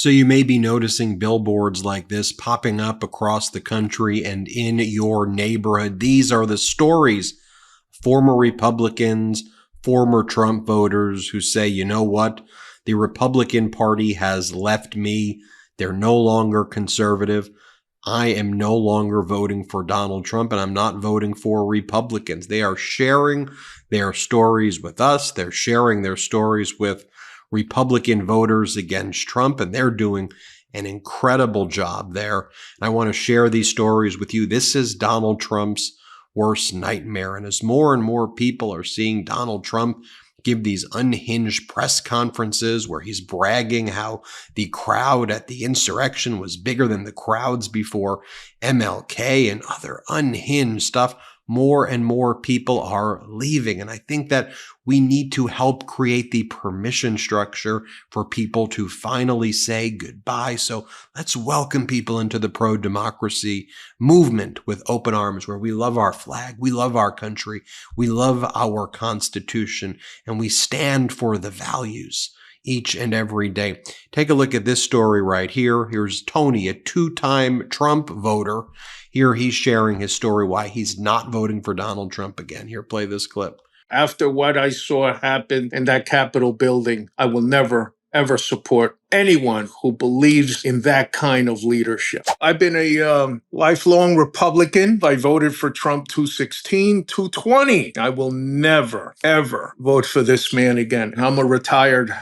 So you may be noticing billboards like this popping up across the country and in your neighborhood. These are the stories. Former Republicans, former Trump voters who say, you know what? The Republican Party has left me. They're no longer conservative. I am no longer voting for Donald Trump, and I'm not voting for Republicans. They are sharing their stories with us. They're sharing their stories with Republican voters against Trump, and they're doing an incredible job there. And I want to share these stories with you. This is Donald Trump's worst nightmare. And as more and more people are seeing Donald Trump give these unhinged press conferences where he's bragging how the crowd at the insurrection was bigger than the crowds before MLK and other unhinged stuff, more and more people are leaving. And I think that we need to help create the permission structure for people to finally say goodbye. So let's welcome people into the pro-democracy movement with open arms, where we love our flag, we love our country, we love our Constitution, and we stand for the values each and every day. Take a look at this story right here. Here's Tony, a two-time Trump voter. Here he's sharing his story why he's not voting for Donald Trump again. Here, play this clip. After what I saw happen in that Capitol building, I will never, ever support anyone who believes in that kind of leadership. I've been a lifelong Republican. I voted for Trump 2016, 2020. I will never, ever vote for this man again. I'm a retired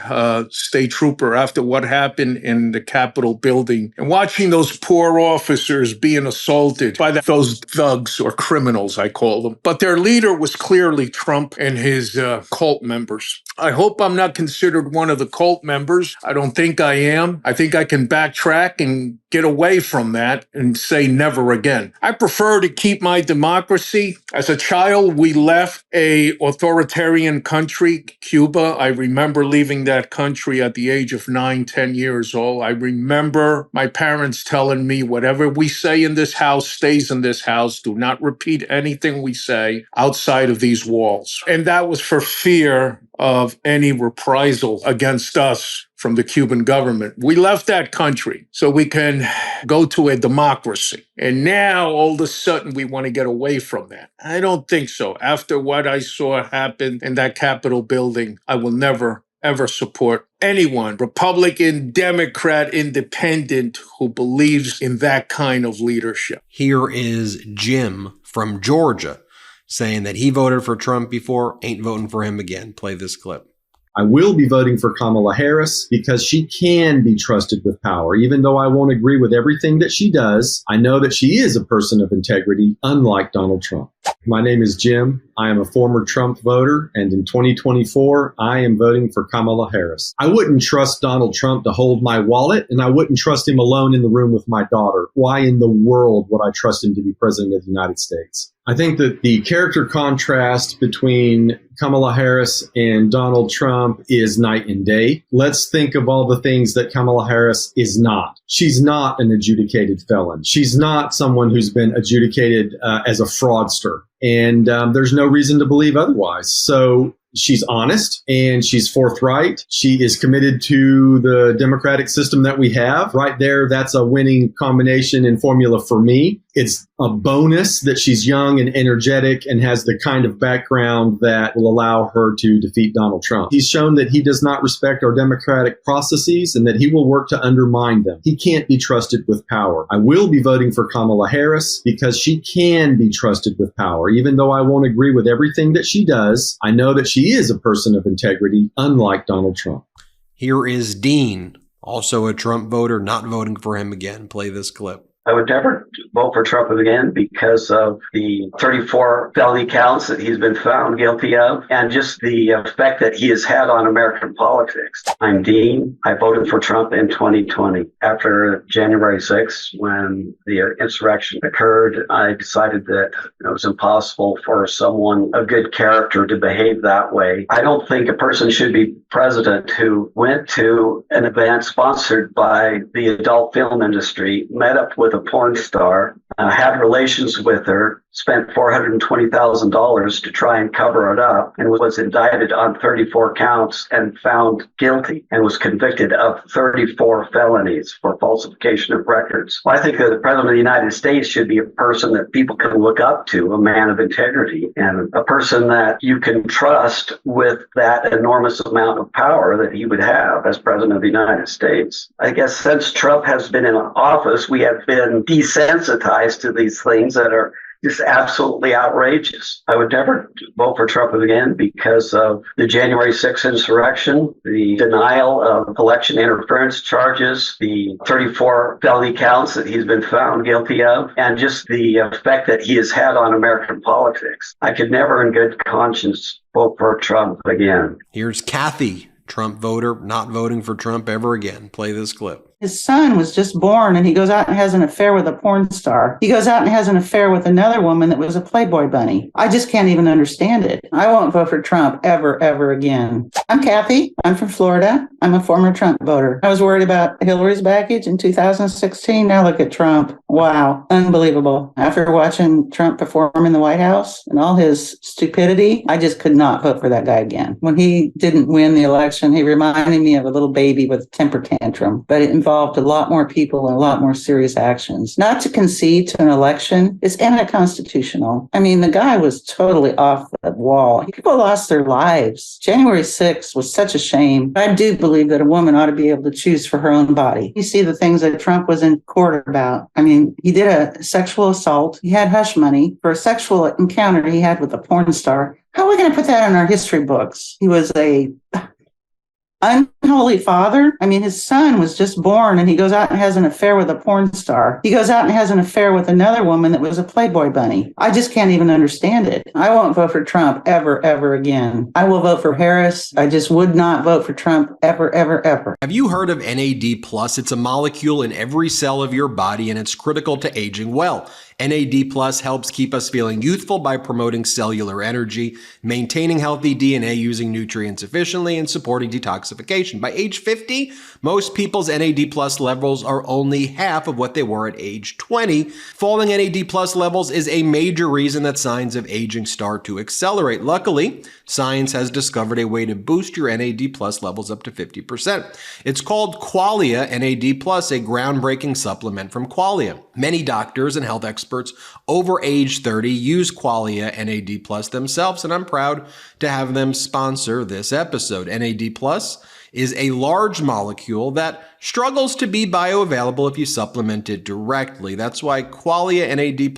state trooper after what happened in the Capitol building and watching those poor officers being assaulted by those thugs or criminals, I call them. But their leader was clearly Trump and his cult members. I hope I'm not considered one of the cult members. I don't think I am. I think I can backtrack and get away from that and say never again. I prefer to keep my democracy. As a child, we left a authoritarian country, Cuba. I remember leaving that country at the age of 9, 10 years old. I remember my parents telling me, whatever we say in this house stays in this house. Do not repeat anything we say outside of these walls. And that was for fear of any reprisal against us from the Cuban government. We left that country so we can go to a democracy. And now, all of a sudden, we want to get away from that. I don't think so. After what I saw happen in that Capitol building, I will never, ever support anyone, Republican, Democrat, Independent, who believes in that kind of leadership. Here is Jim from Georgia saying that he voted for Trump before, ain't voting for him again. Play this clip. I will be voting for Kamala Harris because she can be trusted with power. Even though I won't agree with everything that she does, I know that she is a person of integrity, unlike Donald Trump. My name is Jim. I am a former Trump voter, and in 2024, I am voting for Kamala Harris. I wouldn't trust Donald Trump to hold my wallet, and I wouldn't trust him alone in the room with my daughter. Why in the world would I trust him to be president of the United States? I think that the character contrast between Kamala Harris and Donald Trump is night and day. Let's think of all the things that Kamala Harris is not. She's not an adjudicated felon. She's not someone who's been adjudicated as a fraudster. And there's no reason to believe otherwise. So she's honest and she's forthright. She is committed to the democratic system that we have. Right there, that's a winning combination and formula for me. It's a bonus that she's young and energetic and has the kind of background that will allow her to defeat Donald Trump. He's shown that he does not respect our democratic processes and that he will work to undermine them. He can't be trusted with power. I will be voting for Kamala Harris because she can be trusted with power. Even though I won't agree with everything that she does, I know that she is a person of integrity, unlike Donald Trump. Here is Dean, also a Trump voter, not voting for him again. Play this clip. I would never vote for Trump again because of the 34 felony counts that he's been found guilty of and just the effect that he has had on American politics. I'm Dean. I voted for Trump in 2020. After January 6th, when the insurrection occurred, I decided that it was impossible for someone of good character to behave that way. I don't think a person should be president who went to an event sponsored by the adult film industry, met up with a porn star, had relations with her, spent $420,000 to try and cover it up and was indicted on 34 counts and found guilty and was convicted of 34 felonies for falsification of records. Well, I think that the President of the United States should be a person that people can look up to, a man of integrity, and a person that you can trust with that enormous amount of power that he would have as President of the United States. I guess since Trump has been in office, we have been desensitized to these things that are just absolutely outrageous. I would never vote for Trump again because of the January 6th insurrection, the denial of election interference charges, the 34 felony counts that he's been found guilty of, and just the effect that he has had on American politics. I could never in good conscience vote for Trump again. Here's Kathy, Trump voter, not voting for Trump ever again. Play this clip. His son was just born and he goes out and has an affair with a porn star. He goes out and has an affair with another woman that was a Playboy bunny. I just can't even understand it. I won't vote for Trump ever again. I'm Kathy. I'm from Florida. I'm a former Trump voter. I was worried about Hillary's baggage in 2016. Now look at Trump. Wow. Unbelievable. After watching Trump perform in the White House and all his stupidity, I just could not vote for that guy again. When he didn't win the election, he reminded me of a little baby with a temper tantrum, but it involved a lot more people and a lot more serious actions. Not to concede to an election is anti-constitutional. I mean, the guy was totally off the wall. People lost their lives. January 6th was such a shame. I do believe that a woman ought to be able to choose for her own body. You see the things that Trump was in court about. I mean, he did a sexual assault. He had hush money for a sexual encounter he had with a porn star. How are we going to put that in our history books? He was a unholy father. I mean, his son was just born and he goes out and has an affair with a porn star. He goes out and has an affair with another woman that was a Playboy bunny. I just can't even understand it. I won't vote for Trump ever again. I will vote for Harris. I just would not vote for Trump ever. Have you heard of NAD+? It's a molecule in every cell of your body and it's critical to aging well. NAD+ helps keep us feeling youthful by promoting cellular energy, maintaining healthy DNA using nutrients efficiently, and supporting detoxification. By age 50, most people's NAD+ levels are only half of what they were at age 20. Falling NAD+ levels is a major reason that signs of aging start to accelerate. Luckily, science has discovered a way to boost your NAD+ levels up to 50%. It's called Qualia NAD+, a groundbreaking supplement from Qualia. Many doctors and health experts over age 30 use Qualia NAD+ themselves, and I'm proud to have them sponsor this episode. NAD+ is a large molecule that struggles to be bioavailable if you supplement it directly. That's why Qualia NAD+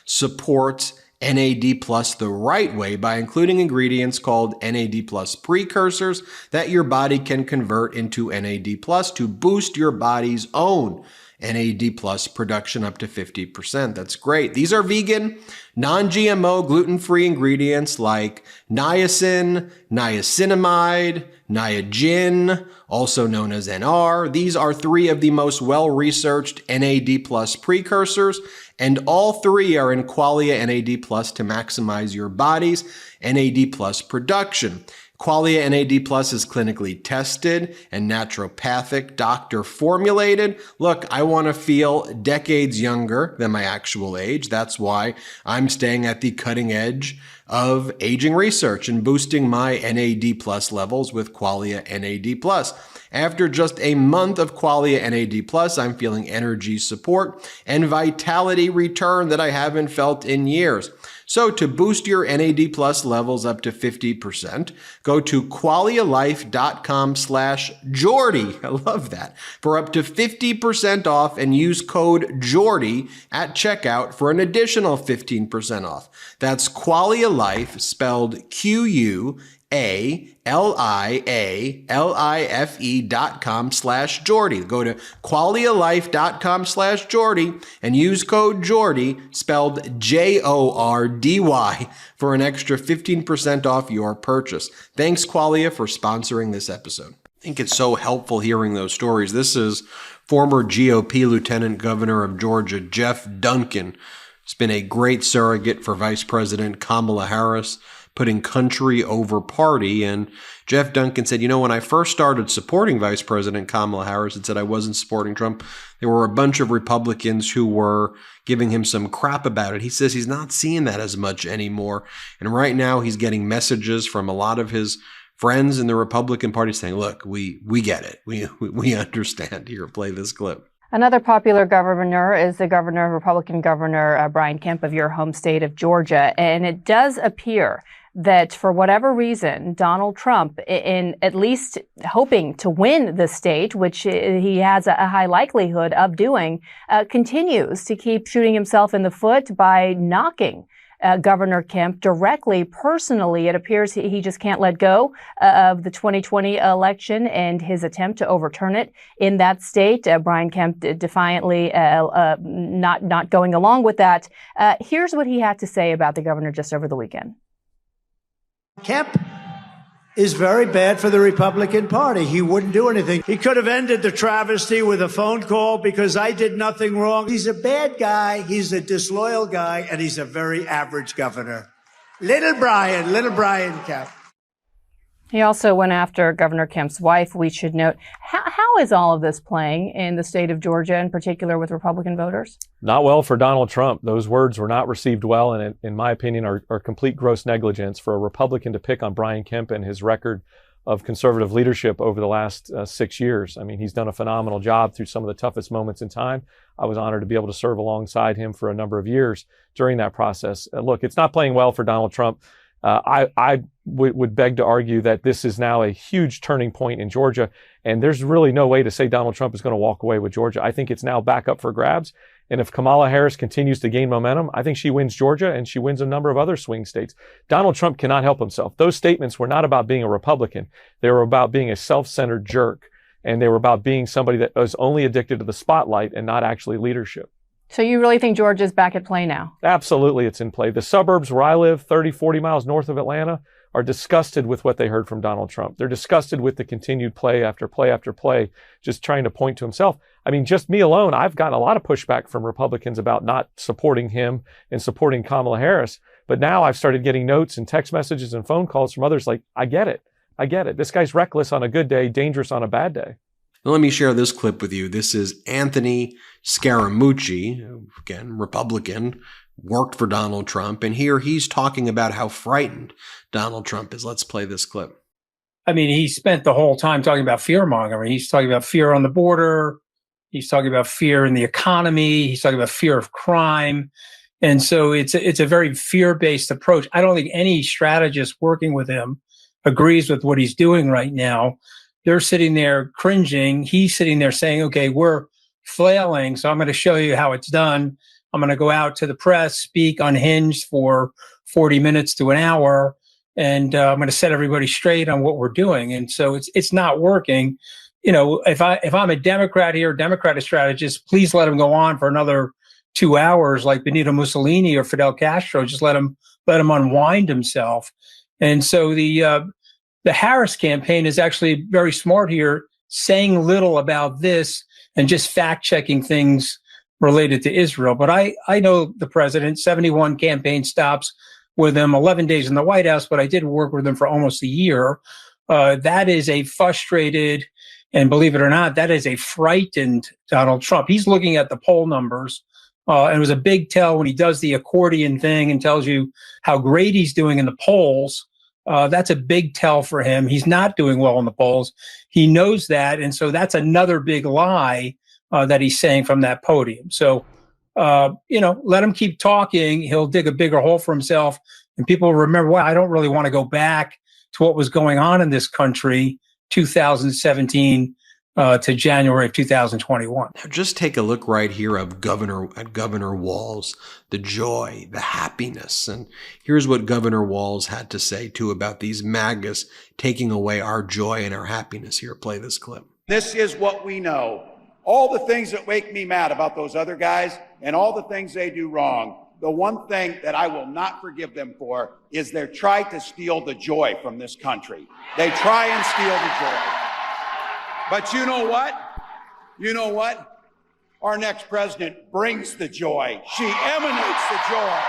supports NAD+ the right way by including ingredients called NAD+ precursors that your body can convert into NAD+ to boost your body's own NAD+ production up to 50%. That's great. These are vegan, non-GMO, gluten-free ingredients like niacin, niacinamide, Niagen, also known as NR. These are three of the most well-researched NAD+ precursors, and all three are in Qualia NAD+ to maximize your body's NAD+ production. Qualia NAD+ is clinically tested and naturopathic, doctor formulated. Look, I want to feel decades younger than my actual age. That's why I'm staying at the cutting edge of aging research and boosting my NAD+ levels with Qualia NAD+. After just a month of Qualia NAD+, I'm feeling energy support and vitality return that I haven't felt in years. So to boost your NAD+ levels up to 50%, go to qualialife.com/Jordy. I love that. For up to 50% off and use code Jordy at checkout for an additional 15% off. That's Qualia Life, spelled QUALIALIFE.com/Jordy. Go to qualialife.com/Jordy and use code Jordy, spelled JORDY, for an extra 15% off your purchase. Thanks, Qualia, for sponsoring this episode. I think it's so helpful hearing those stories. This is former GOP Lieutenant Governor of Georgia, Jeff Duncan. He's been a great surrogate for Vice President Kamala Harris. putting country over party. And Jeff Duncan said, when I first started supporting Vice President Kamala Harris and said I wasn't supporting Trump, there were a bunch of Republicans who were giving him some crap about it. He says he's not seeing that as much anymore. And right now he's getting messages from a lot of his friends in the Republican Party saying, look, we get it. We understand. Here, play this clip. Another popular governor is the Republican Governor Brian Kemp of your home state of Georgia. And it does appear that for whatever reason, Donald Trump, in at least hoping to win the state, which he has a high likelihood of doing, continues to keep shooting himself in the foot by knocking Governor Kemp directly, personally. It appears he just can't let go of the 2020 election and his attempt to overturn it in that state. Brian Kemp defiantly not going along with that. Here's what he had to say about the governor just over the weekend. Kemp is very bad for the Republican Party. He wouldn't do anything. He could have ended the travesty with a phone call because I did nothing wrong. He's a bad guy. He's a disloyal guy, and he's a very average governor. Little Brian Kemp. He also went after Governor Kemp's wife. We should note, how is all of this playing in the state of Georgia, in particular with Republican voters? Not well for Donald Trump. Those words were not received well, and in my opinion, are complete gross negligence for a Republican to pick on Brian Kemp and his record of conservative leadership over the last 6 years. I mean, he's done a phenomenal job through some of the toughest moments in time. I was honored to be able to serve alongside him for a number of years during that process. Look, it's not playing well for Donald Trump. I would beg to argue that this is now a huge turning point in Georgia, and there's really no way to say Donald Trump is going to walk away with Georgia. I think it's now back up for grabs, and if Kamala Harris continues to gain momentum, I think she wins Georgia and she wins a number of other swing states. Donald Trump cannot help himself. Those statements were not about being a Republican. They were about being a self-centered jerk, and they were about being somebody that was only addicted to the spotlight and not actually leadership. So you really think Georgia's back at play now? Absolutely, it's in play. The suburbs where I live, 30, 40 miles north of Atlanta, are disgusted with what they heard from Donald Trump. They're disgusted with the continued play after play after play, just trying to point to himself. I mean, just me alone, I've gotten a lot of pushback from Republicans about not supporting him and supporting Kamala Harris. But now I've started getting notes and text messages and phone calls from others like, I get it. This guy's reckless on a good day, dangerous on a bad day. Now, let me share this clip with you. This is Anthony Scaramucci, again, Republican, worked for Donald Trump. And here he's talking about how frightened Donald Trump is. Let's play this clip. I mean, he spent the whole time talking about fear mongering. He's talking about fear on the border. He's talking about fear in the economy. He's talking about fear of crime. And so it's a very fear-based approach. I don't think any strategist working with him agrees with what he's doing right now. They're sitting there cringing. He's sitting there saying, okay, we're flailing, so I'm going to show you how it's done. I'm going to go out to the press, speak unhinged for 40 minutes to an hour, and I'm going to set everybody straight on what we're doing. And so it's not working. If I'm a Democrat here, Democratic strategist, please let him go on for another 2 hours like Benito Mussolini or Fidel Castro. Just let him unwind himself. And so the Harris campaign is actually very smart here, saying little about this and just fact-checking things related to Israel. But I know the president, 71 campaign stops with him, 11 days in the White House, but I did work with him for almost a year. That is a frustrated, and believe it or not, that is a frightened Donald Trump. He's looking at the poll numbers, and it was a big tell when he does the accordion thing and tells you how great he's doing in the polls. That's a big tell for him. He's not doing well in the polls. He knows that. And so that's another big lie that he's saying from that podium. So, let him keep talking. He'll dig a bigger hole for himself. And people will remember, well, I don't really want to go back to what was going on in this country, 2017 to January of 2021. Now just take a look right here at Governor Walz, the joy, the happiness. And here's what Governor Walz had to say, too, about these MAGAs taking away our joy and our happiness. Here, play this clip. This is what we know. All the things that make me mad about those other guys and all the things they do wrong, the one thing that I will not forgive them for is they try to steal the joy from this country. They try and steal the joy. But you know what? You know what? Our next president brings the joy. She emanates the joy.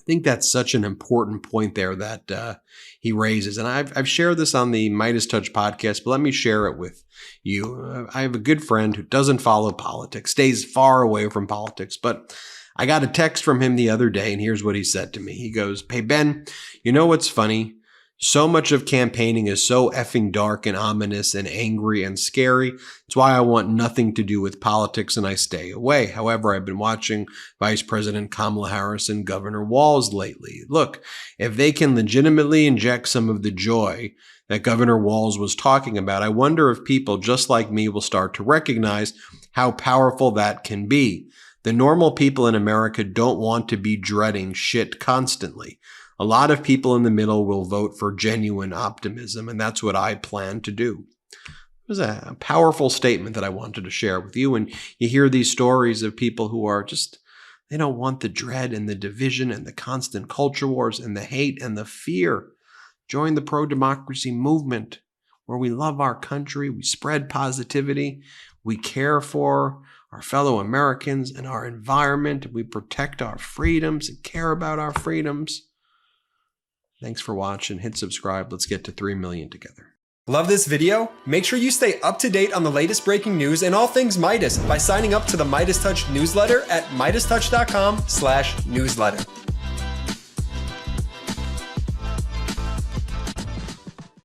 I think that's such an important point there that he raises. And I've shared this on the MeidasTouch podcast, but let me share it with you. I have a good friend who doesn't follow politics, stays far away from politics, but I got a text from him the other day, and here's what he said to me. He goes, "Hey, Ben, you know what's funny? So much of campaigning is so effing dark and ominous and angry and scary. It's why I want nothing to do with politics and I stay away. However, I've been watching Vice President Kamala Harris and Governor Walz lately. Look, if they can legitimately inject some of the joy that Governor Walz was talking about, I wonder if people just like me will start to recognize how powerful that can be. The normal people in America don't want to be dreading shit constantly. A lot of people in the middle will vote for genuine optimism, and that's what I plan to do." It was a powerful statement that I wanted to share with you. And you hear these stories of people who are just, they don't want the dread and the division and the constant culture wars and the hate and the fear. Join the pro-democracy movement, where we love our country, we spread positivity, we care for our fellow Americans and our environment, we protect our freedoms and care about our freedoms. Thanks for watching. Hit subscribe. Let's get to 3 million together. Love this video? Make sure you stay up to date on the latest breaking news and all things Meidas by signing up to the MeidasTouch newsletter at MeidasTouch.com/newsletter.